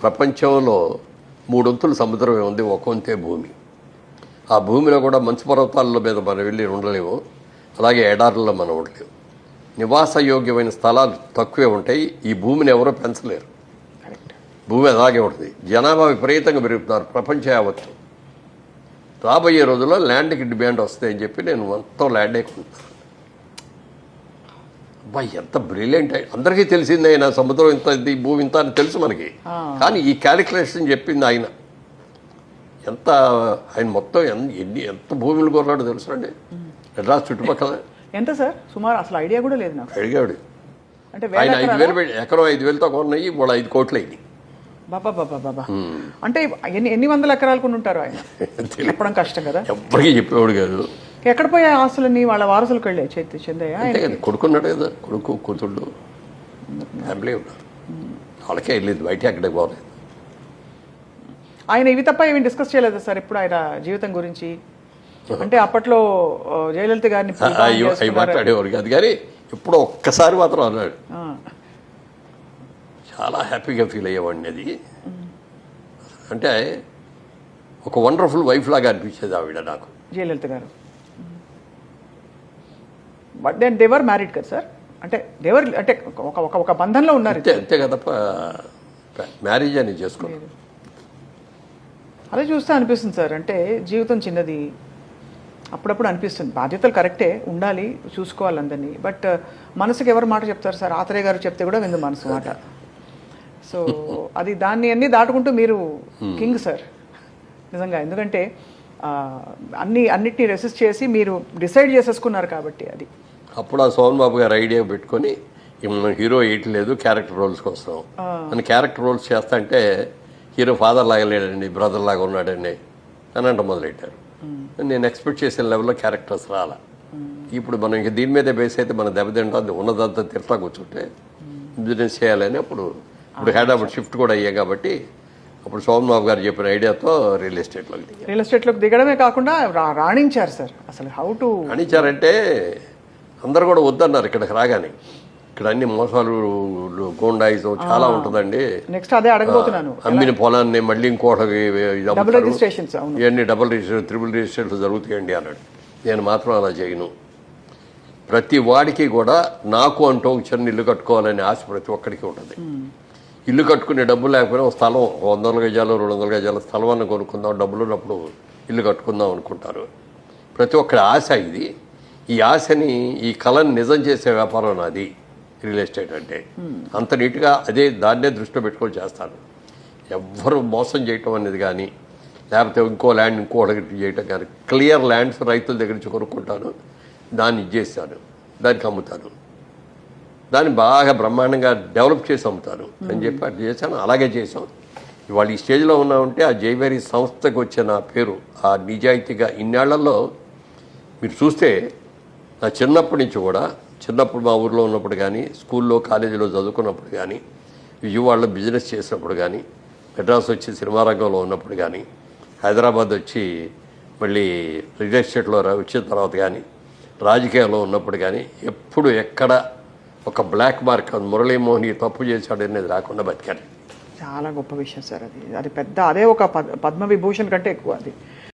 ప్రపంచంలో 3 వంతులు సముద్రమే ఉంది, 1 వంతే భూమి. ఆ భూమిలో కూడా మంచు పర్వతాల మీద మనం వెళ్ళి ఉండలేము, అలాగే ఎడారుల్లో మనం ఉండలేము. నివాసయోగ్యమైన స్థలాలు తక్కువే ఉంటాయి. ఈ భూమిని ఎవరో పెంచలేరు, భూమి అలాగే ఉంటుంది. జనాభా విపరీతంగా పెరుగుతున్నారు ప్రపంచ యావత్తు. రాబోయే రోజుల్లో ల్యాండ్కి డిమాండ్ వస్తాయని చెప్పి నేను మొత్తం ల్యాండే కొంటున్నాను. అబ్బాయి ఎంత బ్రిలియంట్! అందరికీ తెలిసింది ఆయన సముద్రం ఇంత, ఈ భూమి ఇంత అని తెలుసు మనకి. కానీ ఈ క్యాలిక్యులేషన్ చెప్పింది ఆయన. ఆయన మొత్తం ఎంత భూములు కొన్నాడో తెలుసు అండి మెడ్రాస్ చుట్టుపక్కల. ఎంత సార్ సుమారు? అసలు ఐడియా కూడా లేదు నాకు. అడిగాడు ఆయన 5,000 పెట్టి ఎకరం 5,000తో కొన్నాయి, ఇప్పుడు 5 కోట్లు అయింది. బాబా అంటే ఎన్ని వందల ఎకరాలు కొని ఉంటారు ఆయన? చెప్పడం కష్టం కదా. ఎప్పటికీ చెప్పేవాడు కాదు. ఎక్కడ పోయే ఆస్తులన్నీ వాళ్ళ వారసులకు వెళ్ళే చెందయ్యా? కొడుకున్నాడు కదా, కొడుకు కూతుళ్ళు ఫ్యామిలీ ఉన్నారు, వాళ్ళకే వెళ్ళేది, బయట ఎక్కడికి పోలేదు. ఆయన ఇవి తప్ప ఏమి డిస్కస్ చేయలేదు సార్ ఇప్పుడు ఆయన జీవితం గురించి? అంటే అప్పట్లో జయలలిత గారిని అవి మాట్లాడేవారు కాదు, కానీ ఇప్పుడు ఒక్కసారి మాత్రం అన్నాడు. చాలా హ్యాపీగా ఫీల్ అయ్యేవాడిని. అది అంటే ఒక వండర్ఫుల్ వైఫ్ లాగా అనిపించేది ఆవిడ నాకు, జయలలిత గారు. బట్ దెన్ దేవర్ మ్యారీడ్ కదా సార్? అంటే దేవర్ అంటే ఒక బంధంలో ఉన్నారు. అంతే కదా, మ్యారేజ్ అని చేసుకోలేదు. అదే చూస్తే అనిపిస్తుంది సార్, అంటే జీవితం చిన్నది. అప్పుడప్పుడు అనిపిస్తుంది బాధ్యతలు కరెక్టే, ఉండాలి, చూసుకోవాలి అందరినీ. బట్ మనసుకి ఎవరు మాట చెప్తారు సార్? ఆత్రేయ గారు చెప్తే కూడా విందు మనసు మాట. సో అది దాన్ని అన్నీ దాటుకుంటూ మీరు కింగ్ సార్ నిజంగా. ఎందుకంటే అన్నిటినీ రెసిస్ట్ చేసి మీరు డిసైడ్ చేసేసుకున్నారు కాబట్టి. అది అప్పుడు ఆ సోమన్ బాబు గారు ఐడియా పెట్టుకొని హీరో వేయట్లేదు, క్యారెక్టర్ రోల్స్ కోసం అని క్యారెక్టర్ రోల్స్ చేస్తా అంటే హీరో ఫాదర్ లాగా లేడండి, బ్రదర్ లాగా ఉన్నాడండి అని అంటే మొదలెట్టారు. నేను ఎక్స్పెక్ట్ చేసిన లెవెల్లో క్యారెక్టర్స్ రాలా. ఇప్పుడు మనం ఇంక దీని మీదే బేస్ అయితే మనం దెబ్బతింటాం, ఉన్నదంతా తిరతా కూర్చుంటే బిజినెస్ చేయాలని ఇప్పుడు హైదరాబాద్ షిఫ్ట్ కూడా అయ్యాం కాబట్టి అప్పుడు సోమన్ బాబు గారు చెప్పిన ఐడియాతో రియల్ ఎస్టేట్లోకి దిగడమే కాకుండా రాణించారు సార్. అసలు హౌ టు రాణించారంటే అందరు కూడా వద్దన్నారు ఇక్కడికి రాగానే. ఇక్కడ అన్ని మోసాలు, గోండాయిజం చాలా ఉంటుందండి. నెక్స్ట్ అదే అడగబోతున్నాను. అమ్మిన పొలాన్ని మళ్ళీ ఇంకోటి ఇవన్నీ డబుల్ రిజిస్ట్రేషన్, 3 రిజిస్ట్రేషన్లు జరుగుతాయండి అన్నాడు. నేను మాత్రం అలా చేయను. ప్రతి వాడికి కూడా నాకు అంటూ ఒక చిన్న ఇల్లు కట్టుకోవాలనే ఆశ ప్రతి ఒక్కడికి ఉంటుంది. ఇల్లు కట్టుకునే డబ్బు లేకపోయినా ఒక స్థలం 100 గజాలు 200 గజాల స్థలమాన్ని కొనుక్కుందాం, డబ్బులు ఉన్నప్పుడు ఇల్లు కట్టుకుందాం అనుకుంటారు. ప్రతి ఒక్కరి ఆశ ఇది. ఈ ఆశని, ఈ కళని నిజం చేసే వ్యాపారం నాది రియల్ ఎస్టేట్ అంటే. అంత నీట్గా దాన్నే దృష్టిలో పెట్టుకొని చేస్తాను. ఎవ్వరు మోసం చేయటం అనేది కానీ, లేకపోతే ఇంకో ల్యాండ్ ఇంకోటి చేయటం కానీ, క్లియర్ ల్యాండ్స్ రైతుల దగ్గర నుంచి కొనుక్కుంటాను, దాన్ని ఇచ్చేస్తాను, దానికి అమ్ముతాను, దాన్ని బాగా బ్రహ్మాండంగా డెవలప్ చేసి అమ్ముతాను అని చెప్పి అట్లా చేశాను. అలాగే చేసాం. ఇవాళ ఈ స్టేజ్లో ఉన్నామంటే ఆ జైవేరీ సంస్థకు వచ్చిన పేరు, ఆ నిజాయితీగా ఇన్నేళ్లలో మీరు చూస్తే నా చిన్నప్పటి నుంచి కూడా, చిన్నప్పుడు మా ఊర్లో ఉన్నప్పుడు కానీ, స్కూల్లో కాలేజీలో చదువుకున్నప్పుడు కానీ, విజయవాడలో బిజినెస్ చేసినప్పుడు కానీ, మెడ్రాస్ వచ్చి సినిమా రంగంలో ఉన్నప్పుడు కానీ, హైదరాబాద్ వచ్చి మళ్ళీ రియల్ ఎస్టేట్లో వచ్చిన తర్వాత కానీ, రాజకీయాల్లో ఉన్నప్పుడు కానీ ఎప్పుడు ఎక్కడ ఒక బ్లాక్ మార్క్ మురళీమోహన్ తప్పు చేశాడు అనేది రాకుండా బతికారు. చాలా గొప్ప విషయం సార్. అది పెద్ద, అదే ఒక పద్మవిభూషణ్ కంటే ఎక్కువ అది.